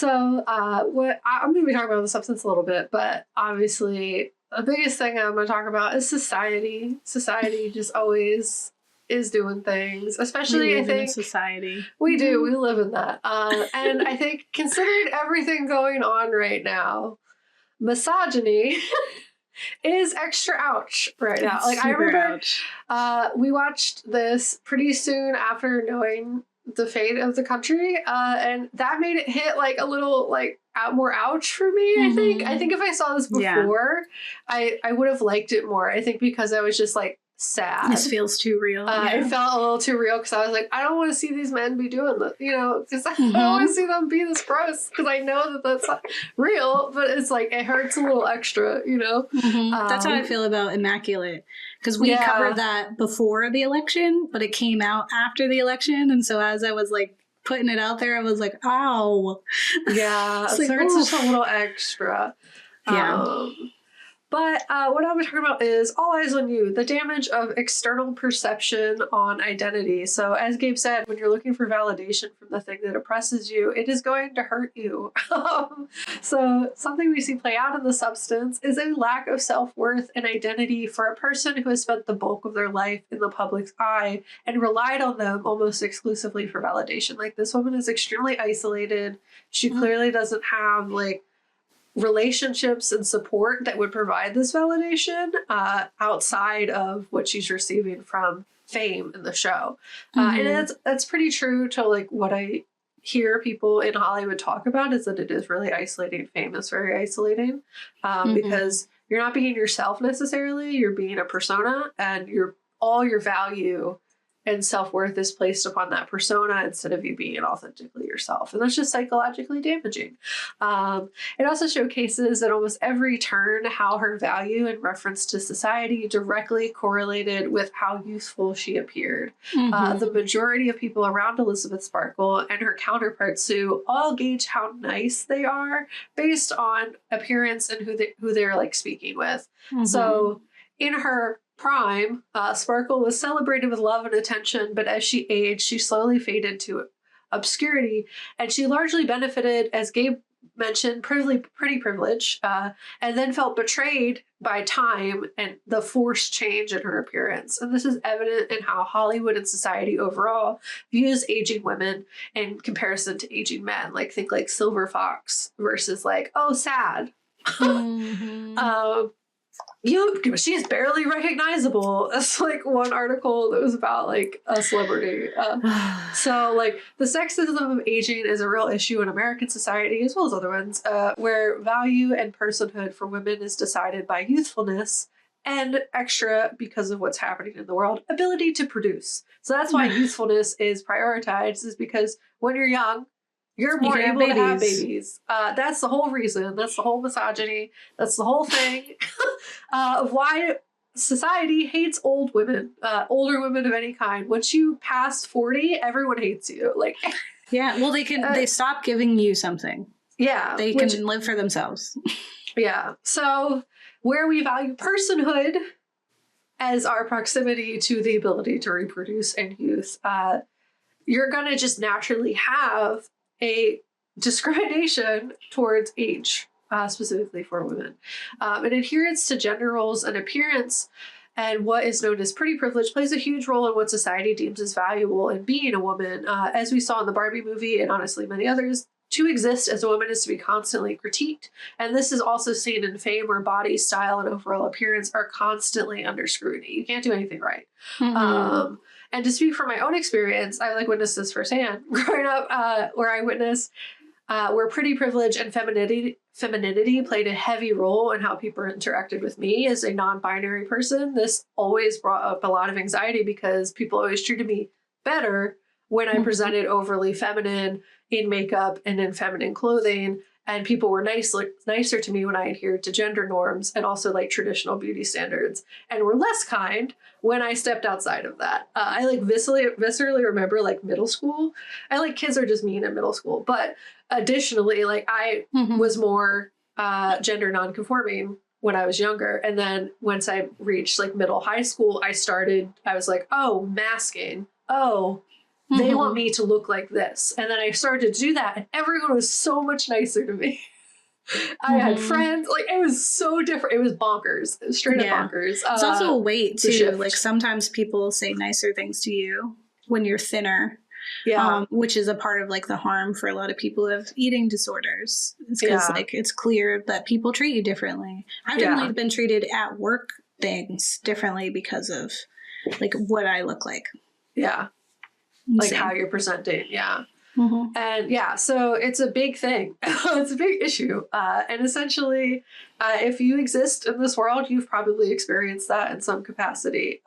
So, I'm going to be talking about the substance a little bit, but obviously the biggest thing I'm going to talk about is society. Society just always is doing things, especially we I live in a think society. we do. We live in that. And I think considering everything going on right now, misogyny is extra ouch right now. It's Like I super remember ouch. we watched this pretty soon after knowing the fate of the country, and that made it hit like a little like more ouch for me. I think if I saw this before, I would have liked it more. I think because I was just like sad. This feels too real. It felt a little too real because I was like, I don't want to see these men be doing this, you know, because I don't want to see them be this gross because I know that that's not real, but it's like it hurts a little extra, you know. That's how I feel about Immaculate, because we covered that before the election, but it came out after the election, and so as I was like putting it out there, I was like, ow. Yeah, It's so like, it's just a little extra. Yeah. But what I'll be talking about is All Eyes on You, the damage of external perception on identity. So as Gabe said, when you're looking for validation from the thing that oppresses you, it is going to hurt you. So something we see play out in the substance is a lack of self-worth and identity for a person who has spent the bulk of their life in the public's eye and relied on them almost exclusively for validation. Like this woman is extremely isolated. She clearly doesn't have like relationships and support that would provide this validation outside of what she's receiving from fame in the show. And that's pretty true to like what I hear people in Hollywood talk about, is that it is really isolating. Fame is very isolating because you're not being yourself necessarily, you're being a persona, and all your value and self-worth is placed upon that persona instead of you being authentically yourself. And that's just psychologically damaging. It also showcases at almost every turn how her value in reference to society directly correlated with how youthful she appeared. The majority of people around Elizabeth Sparkle and her counterpart Sue all gauge how nice they are based on appearance and who they're like speaking with. So in her prime, Sparkle was celebrated with love and attention, but as she aged, she slowly faded to obscurity, and she largely benefited, as Gabe mentioned, pretty privilege, and then felt betrayed by time and the forced change in her appearance. And this is evident in how Hollywood and society overall views aging women in comparison to aging men. Like think like Silver Fox versus like, oh, sad. She's barely recognizable. That's like one article that was about like a celebrity. So like the sexism of aging is a real issue in American society as well as other ones, where value and personhood for women is decided by youthfulness and extra, because of what's happening in the world, ability to produce. So that's why youthfulness is prioritized, is because when you're young, you're more able to have babies. That's the whole reason. That's the whole misogyny. That's the whole thing of why society hates old women, older women of any kind. Once you pass 40, everyone hates you. Like, well, they stop giving you something. Yeah, they can live for themselves. Yeah. So where we value personhood as our proximity to the ability to reproduce and youth, you're gonna just naturally have a discrimination towards age, specifically for women. An adherence to gender roles and appearance and what is known as pretty privilege plays a huge role in what society deems as valuable in being a woman. As we saw in the Barbie movie and honestly many others, to exist as a woman is to be constantly critiqued. And this is also seen in fame, where body, style, and overall appearance are constantly under scrutiny. You can't do anything right. And to speak from my own experience, I like witnessed this firsthand growing up, where I witnessed where pretty privilege and femininity played a heavy role in how people interacted with me as a non-binary person. This always brought up a lot of anxiety because people always treated me better when I presented overly feminine in makeup and in feminine clothing. And people were nicer to me when I adhered to gender norms and also like traditional beauty standards, and were less kind when I stepped outside of that. I like viscerally remember like middle school. I like kids are just mean in middle school, but additionally, like I was more gender nonconforming when I was younger. And then once I reached like middle high school, I was like, oh, masking. Oh, They want me to look like this. And then I started to do that, and everyone was so much nicer to me. I had friends. Like, it was so different. It was bonkers. It was straight up bonkers. It's also a weight, too. Like, sometimes people say nicer things to you when you're thinner. Yeah. Which is a part of like the harm for a lot of people who have eating disorders. It's because like it's clear that people treat you differently. I've definitely been treated at work things differently because of like what I look like. Yeah. Like how you're presenting. Yeah. And so it's a big thing. It's a big issue. And essentially, if you exist in this world, you've probably experienced that in some capacity.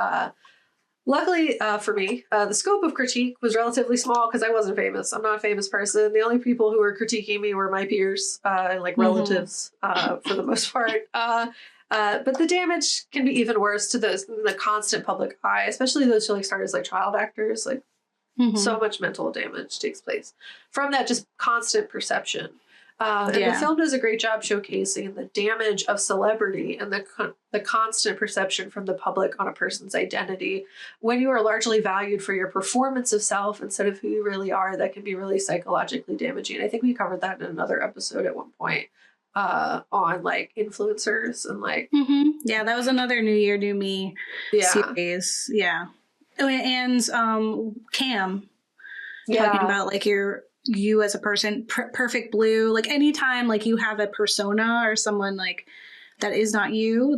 Luckily for me, the scope of critique was relatively small because I wasn't famous. I'm not a famous person. The only people who were critiquing me were my peers and like relatives for the most part. But the damage can be even worse to the constant public eye, especially those who like start as like child actors. Like so much mental damage takes place from that just constant perception. And the film does a great job showcasing the damage of celebrity and the constant perception from the public on a person's identity. When you are largely valued for your performance of self instead of who you really are, that can be really psychologically damaging. I think we covered that in another episode at one point on like influencers and like... Yeah, that was another New Year, New Me series. Yeah. And Cam talking about like you as a person, perfect blue, like anytime like you have a persona or someone like that is not you,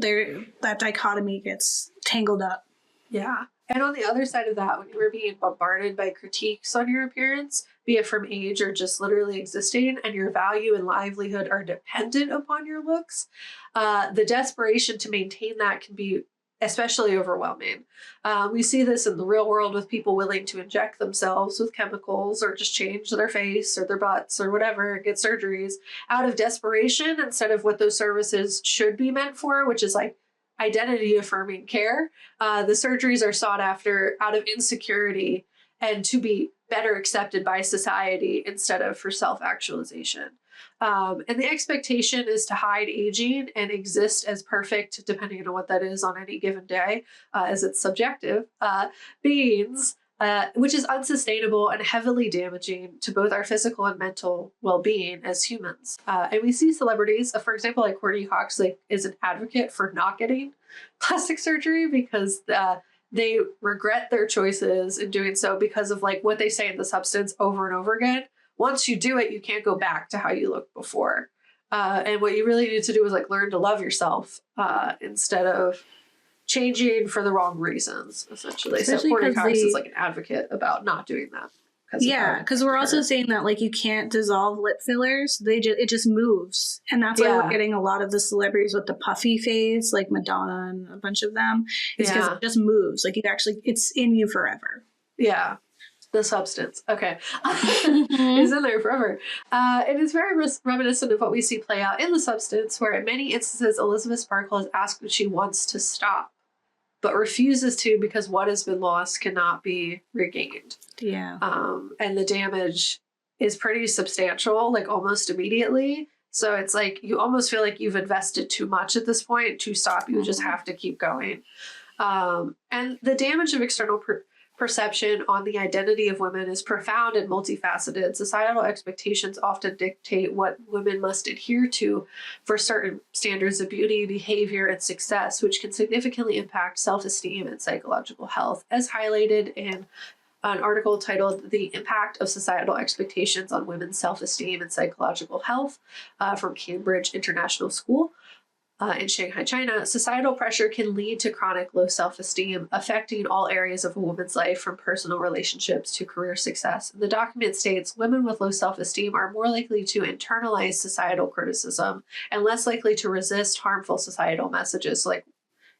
that dichotomy gets tangled up. Yeah. And on the other side of that, when you were being bombarded by critiques on your appearance, be it from age or just literally existing, and your value and livelihood are dependent upon your looks, the desperation to maintain that can be especially overwhelming. We see this in the real world with people willing to inject themselves with chemicals or just change their face or their butts or whatever, get surgeries out of desperation instead of what those services should be meant for, which is like identity affirming care. The surgeries are sought after out of insecurity and to be better accepted by society instead of for self-actualization. And the expectation is to hide aging and exist as perfect, depending on what that is on any given day, as it's subjective, beings, which is unsustainable and heavily damaging to both our physical and mental well-being as humans. And we see celebrities, for example, like Courtney Cox, like is an advocate for not getting plastic surgery because they regret their choices in doing so because of like what they say in The Substance over and over again. Once you do it, you can't go back to how you looked before. And what you really need to do is like learn to love yourself instead of changing for the wrong reasons, essentially. Especially so Courtney Cox is like an advocate about not doing that. Yeah, because we're also saying that like you can't dissolve lip fillers. It just moves. And that's why we're getting a lot of the celebrities with the puffy face, like Madonna and a bunch of them. It's because it just moves. Like it's in you forever. Yeah. The Substance. Okay. Is in there forever. It is very reminiscent of what we see play out in The Substance, where in many instances, Elizabeth Sparkle is asked if she wants to stop, but refuses to because what has been lost cannot be regained. Yeah. And the damage is pretty substantial, like almost immediately. So it's like you almost feel like you've invested too much at this point to stop. You just have to keep going. And the damage of external perception on the identity of women is profound and multifaceted. Societal expectations often dictate what women must adhere to for certain standards of beauty, behavior, and success, which can significantly impact self-esteem and psychological health, as highlighted in an article titled "The Impact of Societal Expectations on Women's Self-Esteem and Psychological Health" from Cambridge International School. In Shanghai, China. Societal pressure can lead to chronic low self-esteem, affecting all areas of a woman's life from personal relationships to career success. The document states women with low self-esteem are more likely to internalize societal criticism and less likely to resist harmful societal messages. Like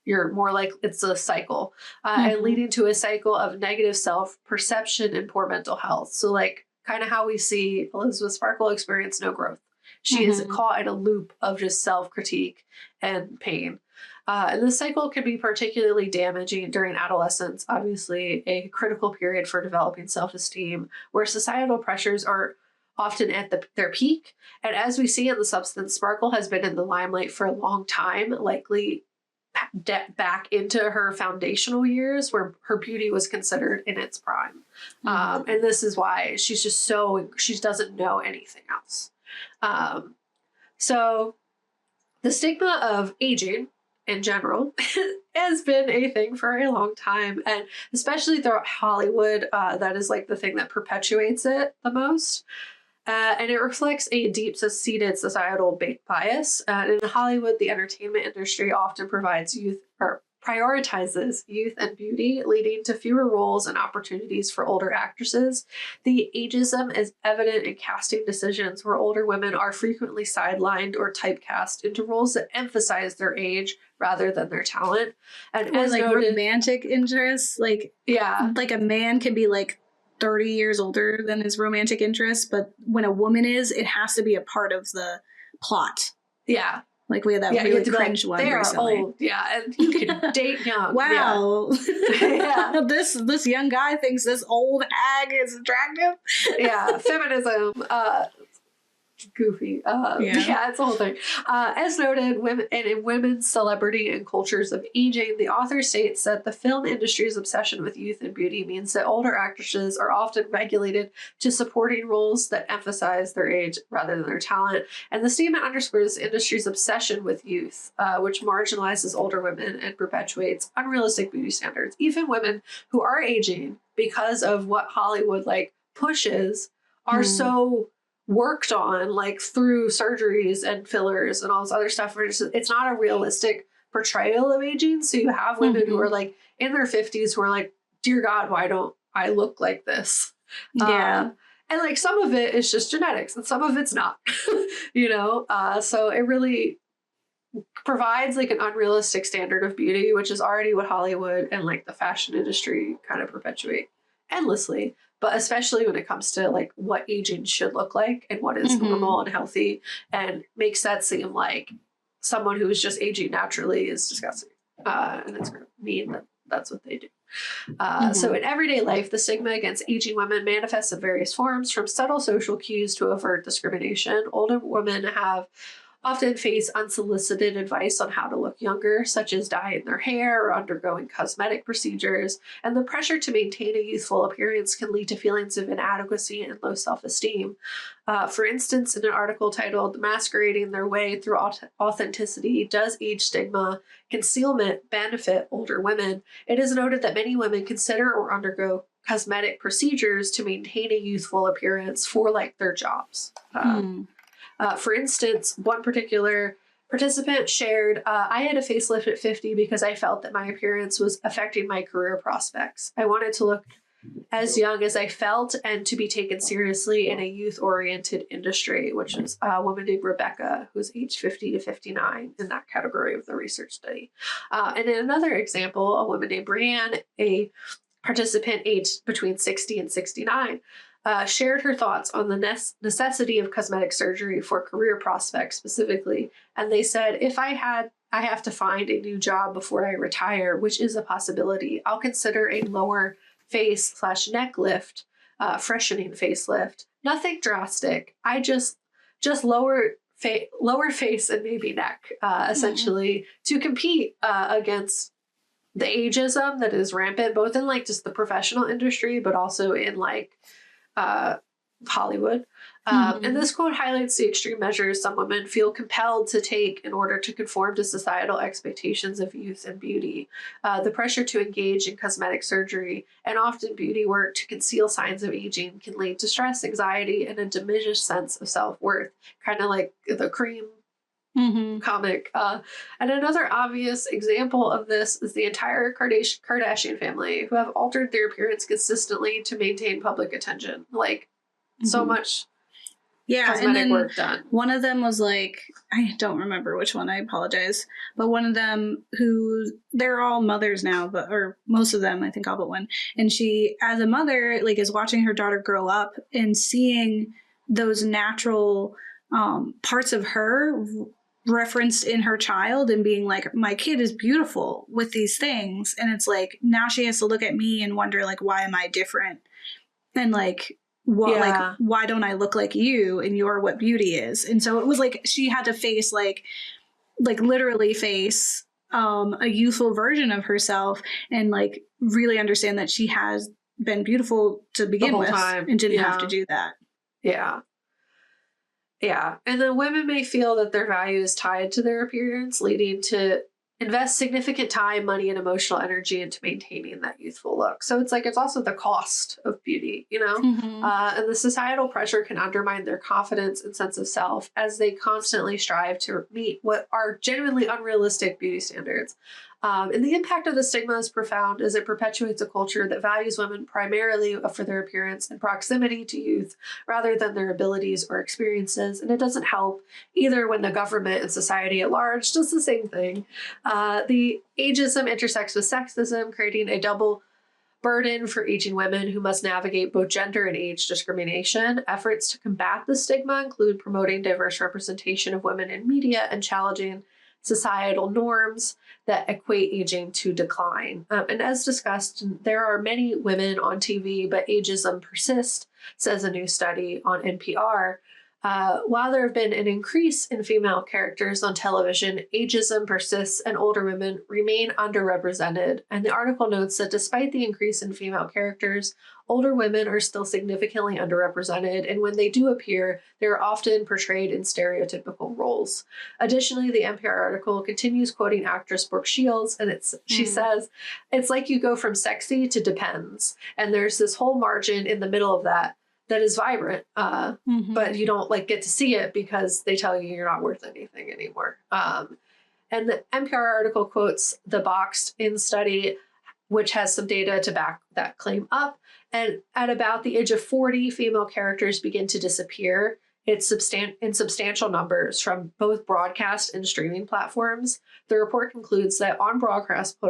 you're more like it's a cycle and leading to a cycle of negative self-perception and poor mental health. So like kind of how we see Elizabeth Sparkle experience no growth. She is caught in a loop of just self-critique and pain. And this cycle can be particularly damaging during adolescence, obviously a critical period for developing self-esteem, where societal pressures are often at their peak. And as we see in The Substance, Sparkle has been in the limelight for a long time, likely back into her foundational years where her beauty was considered in its prime. And this is why she's just she doesn't know anything else. So the stigma of aging in general has been a thing for a long time, and especially throughout Hollywood, that is like the thing that perpetuates it the most. And it reflects a deep-seated societal bias. And in Hollywood, the entertainment industry often prioritizes youth and beauty, leading to fewer roles and opportunities for older actresses. The ageism is evident in casting decisions, where older women are frequently sidelined or typecast into roles that emphasize their age rather than their talent. And as like noted, romantic interests, like a man can be like 30 years older than his romantic interest, but when a woman is, it has to be a part of the plot. Yeah. Like we had that really cringe one recently. Old, and you can date young. Wow. This young guy thinks this old hag is attractive. Feminism. Goofy. It's the whole thing. As noted, in women's celebrity and cultures of aging, the author states that the film industry's obsession with youth and beauty means that older actresses are often regulated to supporting roles that emphasize their age rather than their talent. And the statement underscores the industry's obsession with youth, which marginalizes older women and perpetuates unrealistic beauty standards. Even women who are aging, because of what Hollywood pushes, are so worked on through surgeries and fillers and all this other stuff. It's not a realistic portrayal of aging. So you have women who are in their 50s who are dear God, why don't I look like this? And some of it is just genetics and some of it's not, so it really provides an unrealistic standard of beauty, which is already what Hollywood and the fashion industry kind of perpetuate endlessly. But especially when it comes to what aging should look like and what is normal and healthy, and makes that seem like someone who is just aging naturally is disgusting. And it's mean that that's what they do. So in everyday life, the stigma against aging women manifests in various forms, from subtle social cues to overt discrimination. Older women often face unsolicited advice on how to look younger, such as dyeing their hair or undergoing cosmetic procedures, and the pressure to maintain a youthful appearance can lead to feelings of inadequacy and low self-esteem. For instance, in an article titled "Masquerading Their Way Through Authenticity, Does Age Stigma Concealment Benefit Older Women?" it is noted that many women consider or undergo cosmetic procedures to maintain a youthful appearance for their jobs. For instance, one particular participant shared, "I had a facelift at 50 because I felt that my appearance was affecting my career prospects. I wanted to look as young as I felt and to be taken seriously in a youth-oriented industry," which is a woman named Rebecca, who's aged 50 to 59 in that category of the research study. And in another example, a woman named Brianne, a participant aged between 60 and 69, shared her thoughts on the necessity of cosmetic surgery for career prospects specifically. And they said, "If I have to find a new job before I retire, which is a possibility, I'll consider a lower face/neck lift, freshening facelift. Nothing drastic. I just lower face and maybe neck, essentially, to compete against the ageism that is rampant, both in just the professional industry, but also in Hollywood." And this quote highlights the extreme measures some women feel compelled to take in order to conform to societal expectations of youth and beauty. The pressure to engage in cosmetic surgery and often beauty work to conceal signs of aging can lead to stress, anxiety, and a diminished sense of self-worth, kind of like the Cream comic. And another obvious example of this is the entire Kardashian family, who have altered their appearance consistently to maintain public attention. So much cosmetic work done. One of them was I don't remember which one, I apologize, but one of them, who they're all mothers now, or most of them, I think all but one, and she, as a mother, is watching her daughter grow up and seeing those natural parts of her referenced in her child and being my kid is beautiful with these things. And it's now she has to look at me and wonder why am I different? And why don't I look like you, and you're what beauty is? And so it was she had to face literally face a youthful version of herself and like really understand that she has been beautiful to begin with and didn't have to do that. Yeah. Yeah. And then women may feel that their value is tied to their appearance, leading to invest significant time, money, and emotional energy into maintaining that youthful look. So it's like, it's also the cost of beauty, you know? And the societal pressure can undermine their confidence and sense of self as they constantly strive to meet what are genuinely unrealistic beauty standards. And the impact of the stigma is profound as it perpetuates a culture that values women primarily for their appearance and proximity to youth rather than their abilities or experiences. And it doesn't help either when the government and society at large does the same thing. The ageism intersects with sexism, creating a double burden for aging women who must navigate both gender and age discrimination. Efforts to combat the stigma include promoting diverse representation of women in media and challenging societal norms that equate aging to decline. And as discussed, there are many women on TV, but ageism persists, says a new study on NPR. While there have been an increase in female characters on television, ageism persists and older women remain underrepresented. And the article notes that despite the increase in female characters, older women are still significantly underrepresented, and when they do appear, they're often portrayed in stereotypical roles. Additionally, the NPR article continues quoting actress Brooke Shields, and she says, "It's like you go from sexy to depends, and there's this whole margin in the middle of that is vibrant, but you don't like get to see it because they tell you you're not worth anything anymore." And the NPR article quotes the Boxed In study, which has some data to back that claim up. And at about the age of 40, female characters begin to disappear. It's in substantial numbers from both broadcast and streaming platforms. The report concludes that on broadcast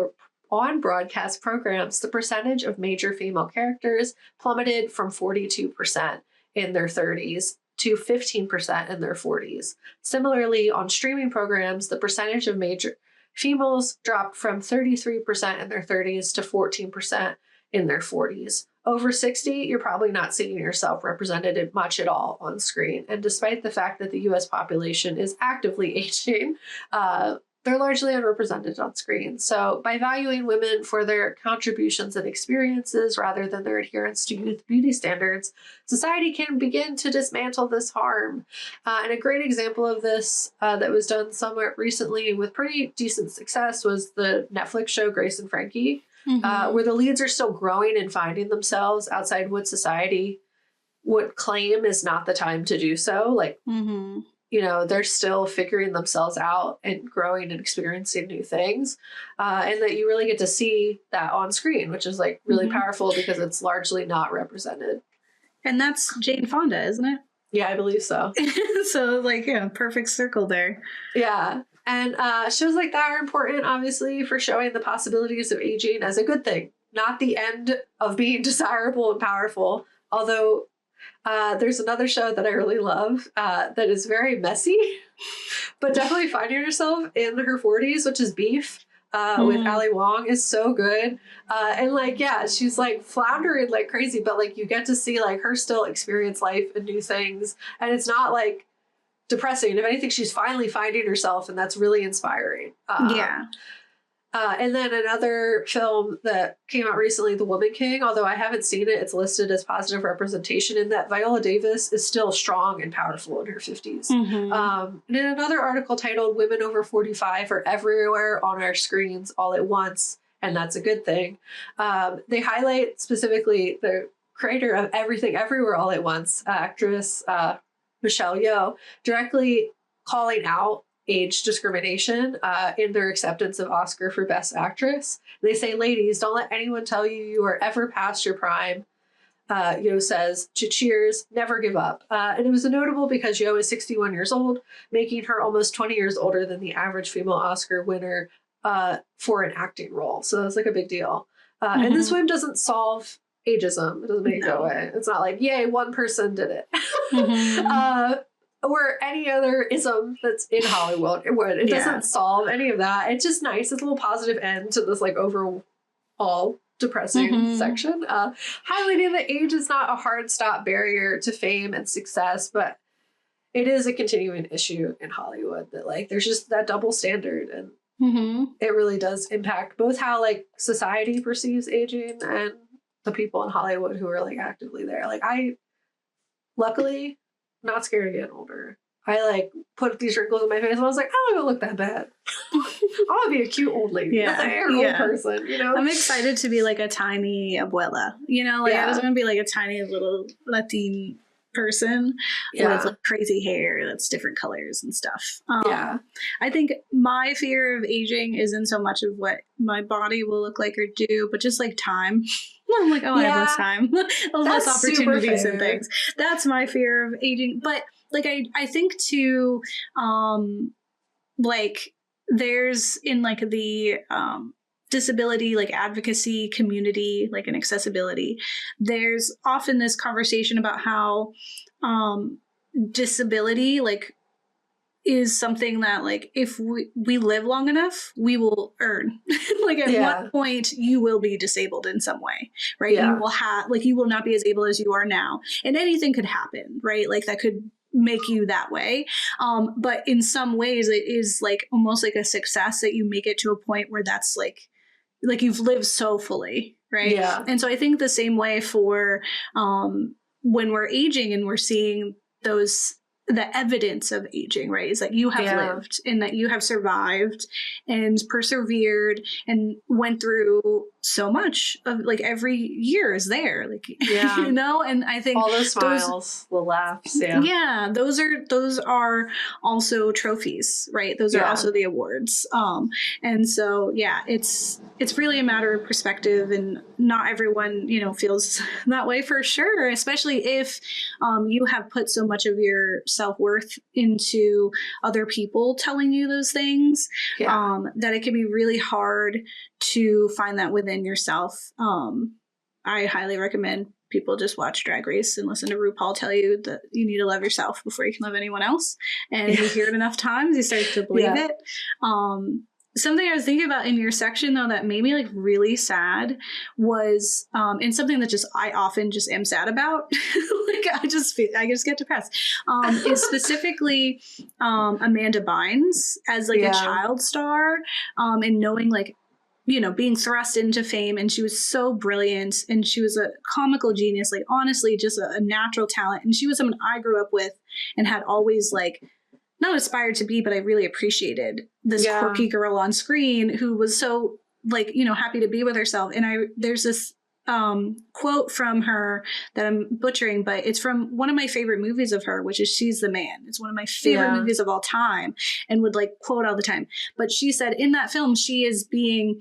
programs, the percentage of major female characters plummeted from 42% in their 30s to 15% in their 40s. Similarly, on streaming programs, the percentage of major females dropped from 33% in their 30s to 14% in their 40s. Over 60, you're probably not seeing yourself represented much at all on screen. And despite the fact that the US population is actively aging, they're largely unrepresented on screen. So by valuing women for their contributions and experiences rather than their adherence to youth beauty standards, society can begin to dismantle this harm. And a great example of this that was done somewhat recently with pretty decent success was the Netflix show Grace and Frankie, where the leads are still growing and finding themselves outside what society would claim is not the time to do so. Like, you know, they're still figuring themselves out and growing and experiencing new things. And that you really get to see that on screen, which is like really powerful because it's largely not represented. And that's Jane Fonda, isn't it? Yeah, I believe so. So like, yeah, perfect circle there. Yeah. And shows like that are important, obviously, for showing the possibilities of aging as a good thing, not the end of being desirable and powerful. Although there's another show that I really love that is very messy, but definitely finding herself in her 40s, which is Beef with Ali Wong, is so good. And like, yeah, she's like floundering like crazy, but like you get to see like her still experience life and new things. And it's not like depressing. If anything, she's finally finding herself, and that's really inspiring. And then another film that came out recently, The Woman King, although I haven't seen it, it's listed as positive representation in that Viola Davis is still strong and powerful in her 50s. And in another article titled Women Over 45 Are Everywhere on Our Screens All at Once, and That's a Good Thing, they highlight specifically the creator of Everything Everywhere All at Once, actress Michelle Yeoh, directly calling out age discrimination in their acceptance of Oscar for Best Actress. They say, "Ladies, don't let anyone tell you you are ever past your prime." Yeoh says to Cheers, "Never give up." And it was notable because Yeoh is 61 years old, making her almost 20 years older than the average female Oscar winner for an acting role. So that's like a big deal. And this film doesn't solve ageism. It doesn't make it go away. It's not like, yay, one person did it. Or any other ism that's in Hollywood. It doesn't solve any of that. It's just nice. It's a little positive end to this like overall depressing section. Highlighting that age is not a hard stop barrier to fame and success, but it is a continuing issue in Hollywood that like there's just that double standard, and it really does impact both how like society perceives aging and the people in Hollywood who are like actively there. Like I, luckily, not scared of getting older. I like put these wrinkles in my face and I was like, I don't even look that bad. I want to be a cute old lady, old person, you know? I'm excited to be like a tiny abuela, you know? Like I just want to be like a tiny little Latin person with like crazy hair that's different colors and stuff. I think my fear of aging isn't so much of what my body will look like or do, but just like time. I'm like, I have less time, less opportunities and things. That's my fear of aging. But like, I think too, like there's in like the disability like advocacy community, like an accessibility, there's often this conversation about how disability like is something that like if we live long enough we will earn. Like at what point you will be disabled in some way, right? You will have like you will not be as able as you are now, and anything could happen, right? Like that could make you that way, but in some ways it is like almost like a success that you make it to a point where that's like you've lived so fully, right? And so I think the same way for when we're aging and we're seeing the evidence of aging, right, is that you have lived and that you have survived and persevered and went through so much of like every year is there, like you know. And I think all those smiles, the laughs, those are also trophies, right? Those are also the awards. And so it's really a matter of perspective, and not everyone, you know, feels that way for sure, especially if you have put so much of your self-worth into other people telling you those things, that it can be really hard to find that within yourself. I highly recommend people just watch Drag Race and listen to RuPaul tell you that you need to love yourself before you can love anyone else. And you hear it enough times, you start to believe it. Something I was thinking about in your section, though, that made me like really sad was, and something that just I often just am sad about. Like I just get depressed. Is specifically Amanda Bynes as like a child star, and knowing like, you know, being thrust into fame, and she was so brilliant, and she was a comical genius, like honestly, just a natural talent, and she was someone I grew up with and had always like not aspired to be, but I really appreciated this quirky girl on screen who was so like, you know, happy to be with herself. And there's this quote from her that I'm butchering, but it's from one of my favorite movies of her, which is She's the Man. It's one of my favorite movies of all time and would like quote all the time. But she said in that film, she is being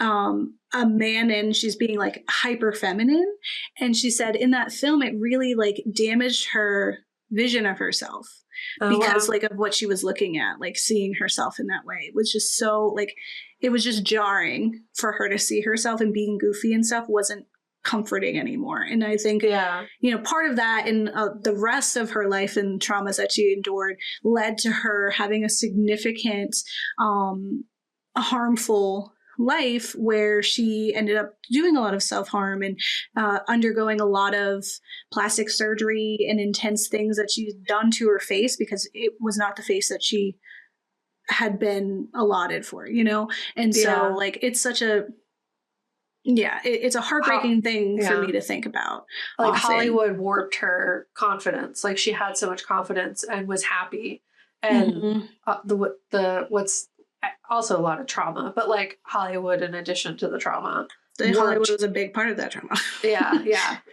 a man and she's being like hyper feminine. And she said in that film, it really like damaged her vision of herself. Because like of what she was looking at, like seeing herself in that way was just so like, it was just jarring for her to see herself, and being goofy and stuff wasn't comforting anymore. And I think, you know, part of that and the rest of her life and traumas that she endured led to her having a significant harmful life where she ended up doing a lot of self-harm and undergoing a lot of plastic surgery and intense things that she's done to her face because it was not the face that she had been allotted for, you know? And so like, it's such a, it's a heartbreaking thing for me to think about. Like often. Hollywood warped her confidence. Like she had so much confidence and was happy. And what's also a lot of trauma, but like Hollywood, in addition to the trauma, Hollywood was a big part of that trauma.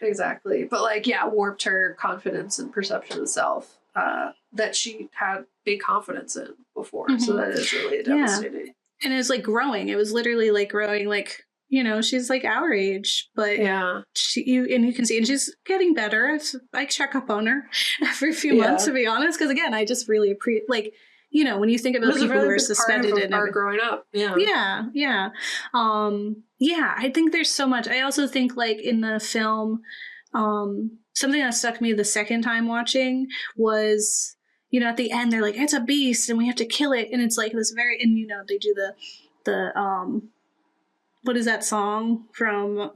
Exactly. But like, warped her confidence and perception of self that she had big confidence in before. So that is really devastating. And it's like growing. It was literally like growing, like, you know, she's like our age, but you can see, and she's getting better. I check up on her every few months, to be honest, because again, I just really appreciate, like, you know, when you think about people who are suspended in our growing up. I think there's so much. I also think like in the film, something that stuck me the second time watching was, you know, at the end they're like, it's a beast and we have to kill it. And it's like this very, and you know, they do the what is that song from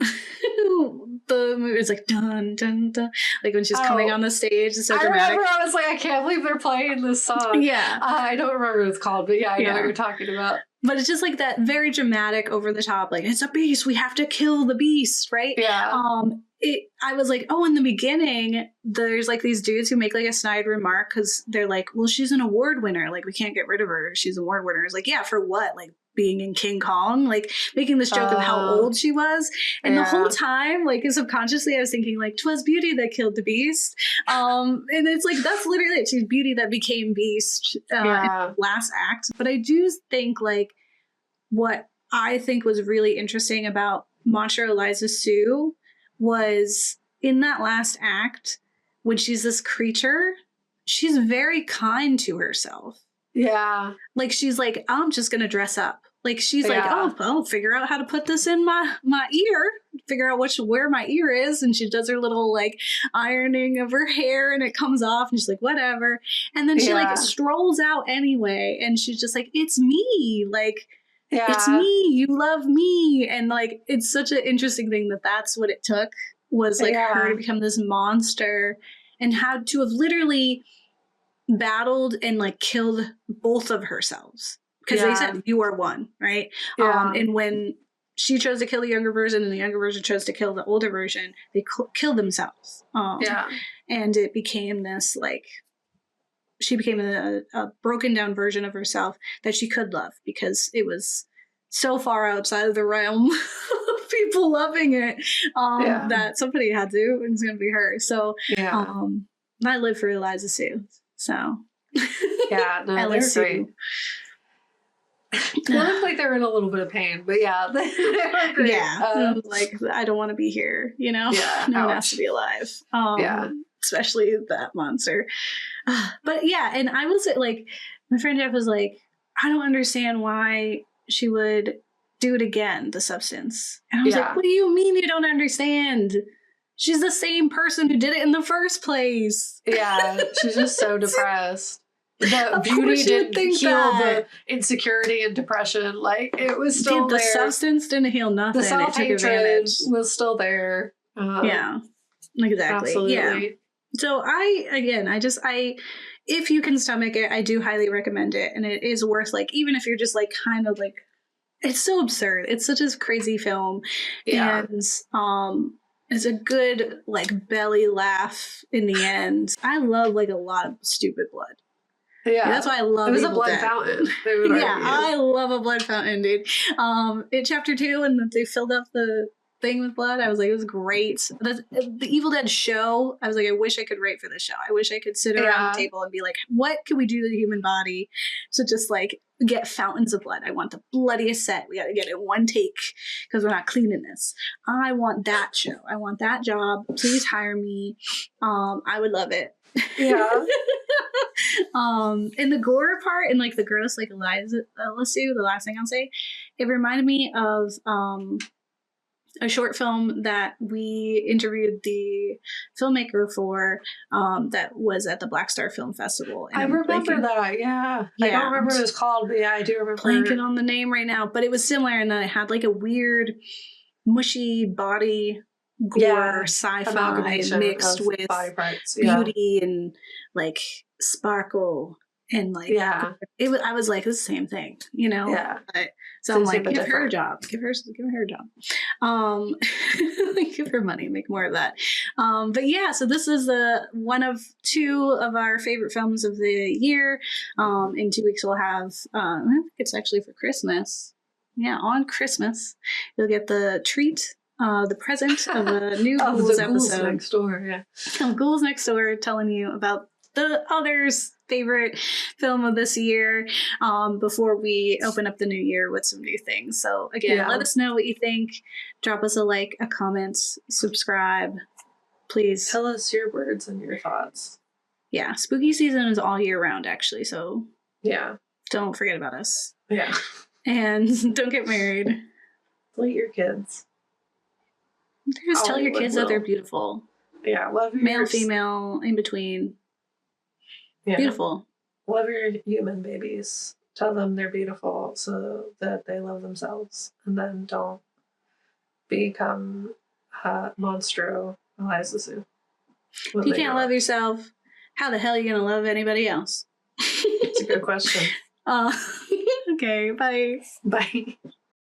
the movie. It's like dun dun dun, like when she's coming on the stage. It's so dramatic. I remember I was like, I can't believe they're playing this song. Yeah, I don't remember what it's called, but yeah, I know what you're talking about. But it's just like that very dramatic, over the top, like it's a beast, we have to kill the beast, right? Yeah. I was like, oh, in the beginning, there's like these dudes who make like a snide remark because they're like, well, she's an award winner, like we can't get rid of her. She's an award winner. It's like, yeah, for what? Like being in King Kong, like making this joke of how old she was. And the whole time, like subconsciously, I was thinking like, 'twas beauty that killed the beast. And it's like, that's literally it. She's beauty that became beast in the last act. But I do think like what I think was really interesting about Monster Eliza Sue was in that last act, when she's this creature, she's very kind to herself. Yeah. Like she's like, I'm just going to dress up. Like she's like, oh, I'll figure out how to put this in my ear, figure out where my ear is. And she does her little like ironing of her hair and it comes off and she's like, whatever. And then she like strolls out anyway. And she's just like, it's me. Like, it's me. You love me. And like, it's such an interesting thing that's what it took, was like her to become this monster and had to have literally battled and like killed both of herselves. Because they said you are one, right? Yeah. And when she chose to kill the younger version and the younger version chose to kill the older version, they killed themselves. And it became this like, she became a broken down version of herself that she could love, because it was so far outside of the realm of people loving it that somebody had to, and it's going to be her. So I live for Eliza Sue. So yeah, no, they're great. They look like they're in a little bit of pain, but yeah, they were great. Yeah, like I don't want to be here, you know. Yeah, no one has to be alive. Especially that monster. But yeah, and I was like, my friend Jeff was like, I don't understand why she would do it again, the substance. And I was like, what do you mean you don't understand? She's the same person who did it in the first place. Yeah, she's just so depressed. The beauty didn't heal the insecurity and depression. Like, it was still there. The substance didn't heal nothing. The self-hatred was still there. Yeah, exactly. Absolutely. Yeah. So if you can stomach it, I do highly recommend it. And it is worth, like, even if you're just like kind of like, it's so absurd. It's such a crazy film. Yeah. And it's a good like belly laugh in the end. I love like a lot of stupid blood. Yeah, that's why I love it. Was a blood fountain. Yeah, I love a blood fountain, dude. In chapter 2, when they filled up the thing with blood, I was like, it was great. The Evil Dead show, I was like, I wish I could write for this show. I wish I could sit around the table and be like, what can we do to the human body to just like get fountains of blood? I want the bloodiest set. We got to get it in one take because we're not cleaning this. I want that show. I want that job. Please hire me. I would love it. Yeah. And the gore part and like the gross, like Eliza Sue, the last thing I'll say, it reminded me of a short film that we interviewed the filmmaker for, that was at the Black Star Film Festival. And I remember that, yeah. I don't remember what it was called, but yeah, I do remember. Blanking on the name right now, but it was similar in that it had like a weird, mushy body gore sci-fi mixed with body parts, beauty and like sparkle. And like, I was like, it's the same thing, you know? Yeah. So I'm like, give her a job. Give her a job. Give her money, make more of that. But yeah, so this is one of 2 of our favorite films of the year. In 2 weeks we'll have, I think it's actually for Christmas. Yeah, on Christmas, you'll get the treat, the present of a new Ghouls episode. Ghouls Next Door, Ghouls Next Door, telling you about the others' favorite film of this year, before we open up the new year with some new things. So again, let us know what you think. Drop us a like, a comment, subscribe, please. Tell us your words and your thoughts. Yeah, spooky season is all year round, actually. So don't forget about us. Yeah, and don't get married. Delete your kids. Just tell your kids that they're beautiful. Yeah, love your male, female, in between. Yeah. Beautiful. Love your human babies. Tell them they're beautiful so that they love themselves. And then don't become Monstro, Eliza Sue. If you can't love yourself, how the hell are you going to love anybody else? It's a good question. Okay, bye. Bye.